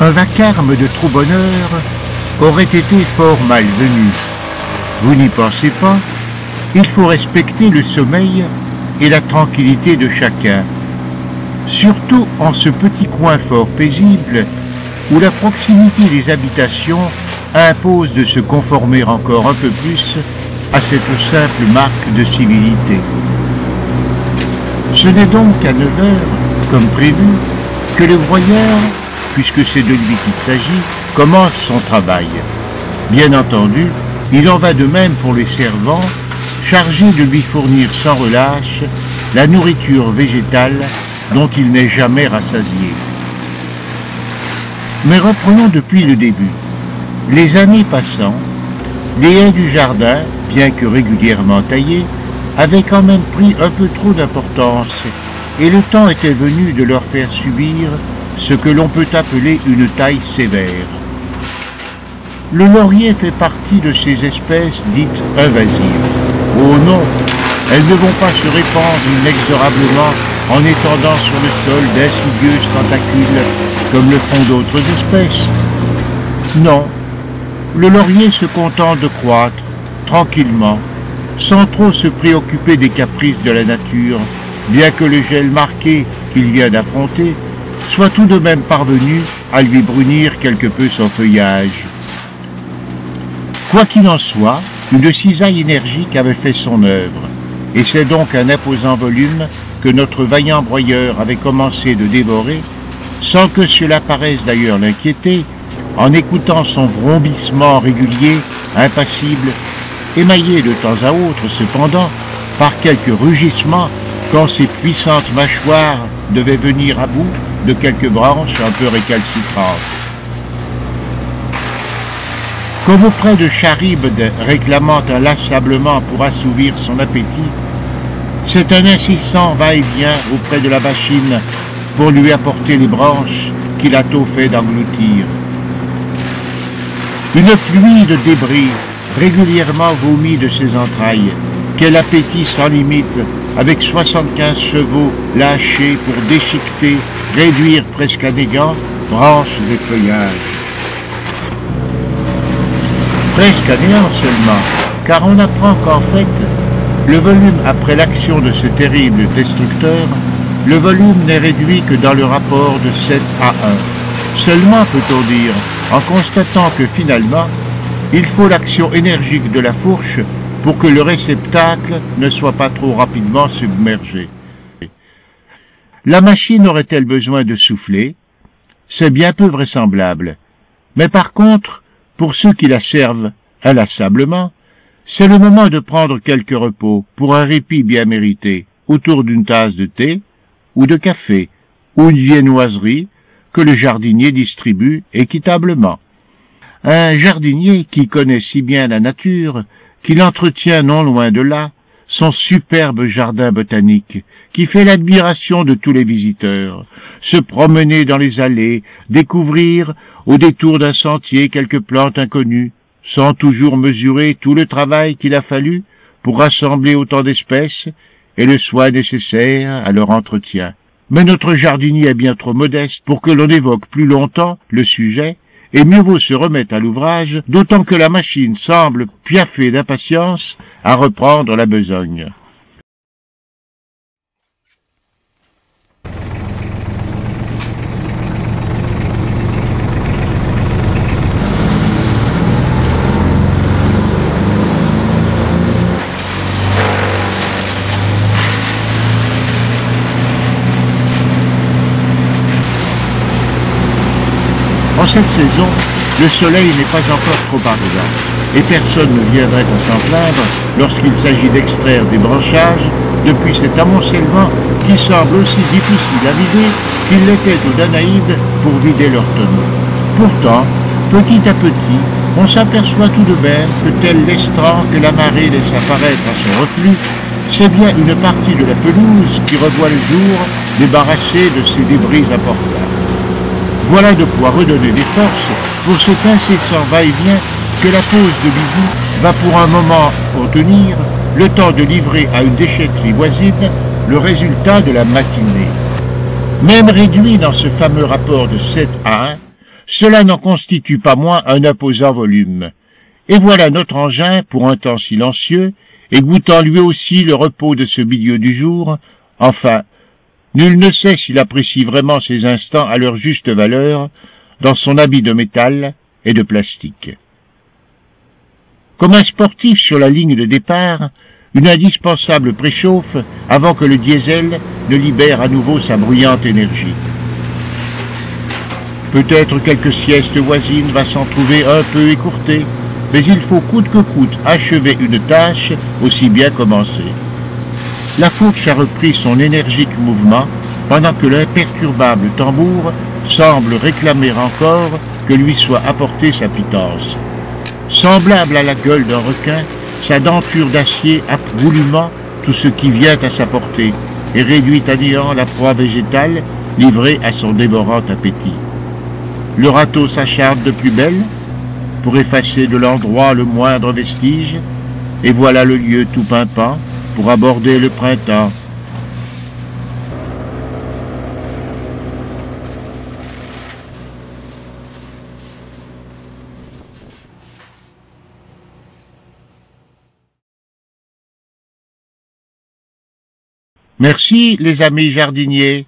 Un vacarme de trop bonheur aurait été fort malvenu. Vous n'y pensez pas? Il faut respecter le sommeil et la tranquillité de chacun, surtout en ce petit coin fort paisible où la proximité des habitations impose de se conformer encore un peu plus à cette simple marque de civilité. Ce n'est donc qu'à 9 heures, comme prévu, que le broyeur, puisque c'est de lui qu'il s'agit, commence son travail. Bien entendu, il en va de même pour les servants, chargés de lui fournir sans relâche la nourriture végétale dont il n'est jamais rassasié. Mais reprenons depuis le début. Les années passant, les haies du jardin, bien que régulièrement taillées, avaient quand même pris un peu trop d'importance, et le temps était venu de leur faire subir ce que l'on peut appeler une taille sévère. Le laurier fait partie de ces espèces dites invasives. Oh non, elles ne vont pas se répandre inexorablement en étendant sur le sol d'insidieux tentacules comme le font d'autres espèces. Non, le laurier se contente de croître, tranquillement, sans trop se préoccuper des caprices de la nature, bien que le gel marqué qu'il vient d'affronter soit tout de même parvenu à lui brunir quelque peu son feuillage. Quoi qu'il en soit, une cisaille énergique avait fait son œuvre, et c'est donc un imposant volume que notre vaillant broyeur avait commencé de dévorer, sans que cela paraisse d'ailleurs l'inquiéter, en écoutant son vrombissement régulier, impassible, émaillé de temps à autre cependant par quelques rugissements quand ses puissantes mâchoires devaient venir à bout de quelques branches un peu récalcitrantes. Comme auprès de Charybde réclamant inlassablement pour assouvir son appétit, c'est un incessant va-et-vient auprès de la machine pour lui apporter les branches qu'il a tôt fait d'engloutir. Une pluie de débris régulièrement vomi de ses entrailles, quel appétit sans limite, avec 75 chevaux lâchés pour déchiqueter, réduire presque à néant branches et feuillages. Presque à néant seulement, car on apprend qu'en fait, le volume après l'action de ce terrible destructeur, le volume n'est réduit que dans le rapport de 7 à 1. Seulement, peut-on dire, en constatant que finalement, il faut l'action énergique de la fourche pour que le réceptacle ne soit pas trop rapidement submergé. La machine aurait-elle besoin de souffler? C'est bien peu vraisemblable. Mais par contre, pour ceux qui la servent inlassablement, c'est le moment de prendre quelques repos pour un répit bien mérité, autour d'une tasse de thé ou de café, ou une viennoiserie que le jardinier distribue équitablement. Un jardinier qui connaît si bien la nature qu'il entretient non loin de là son superbe jardin botanique, qui fait l'admiration de tous les visiteurs, se promener dans les allées, découvrir au détour d'un sentier quelques plantes inconnues, sans toujours mesurer tout le travail qu'il a fallu pour rassembler autant d'espèces et le soin nécessaire à leur entretien. Mais notre jardinier est bien trop modeste pour que l'on évoque plus longtemps le sujet, et mieux vaut se remettre à l'ouvrage, d'autant que la machine semble piaffer d'impatience à reprendre la besogne. En cette saison, le soleil n'est pas encore trop ardent, et personne ne viendrait à s'en plaindre lorsqu'il s'agit d'extraire des branchages depuis cet amoncellement qui semble aussi difficile à vider qu'il l'était aux Danaïdes pour vider leur tonneau. Pourtant, petit à petit, on s'aperçoit tout de même que tel l'estran que la marée laisse apparaître à son reflux, c'est bien une partie de la pelouse qui revoit le jour débarrassée de ses débris importants. Voilà de quoi redonner des forces pour cet incessant va-et-vient que la pause de midi va pour un moment contenir, le temps de livrer à une déchetterie voisine le résultat de la matinée. Même réduit dans ce fameux rapport de 7 à 1, cela n'en constitue pas moins un imposant volume. Et voilà notre engin, pour un temps silencieux, et goûtant lui aussi le repos de ce milieu du jour, enfin, nul ne sait s'il apprécie vraiment ces instants à leur juste valeur, dans son habit de métal et de plastique. Comme un sportif sur la ligne de départ, une indispensable préchauffe avant que le diesel ne libère à nouveau sa bruyante énergie. Peut-être quelque sieste voisine va s'en trouver un peu écourtée, mais il faut coûte que coûte achever une tâche aussi bien commencée. La fourche a repris son énergique mouvement pendant que l'imperturbable tambour semble réclamer encore que lui soit apportée sa pitance. Semblable à la gueule d'un requin, sa denture d'acier happe goulûment tout ce qui vient à sa portée et réduit à néant la proie végétale livrée à son dévorant appétit. Le râteau s'acharne de plus belle pour effacer de l'endroit le moindre vestige, et voilà le lieu tout pimpant pour aborder le printemps. Merci les amis jardiniers.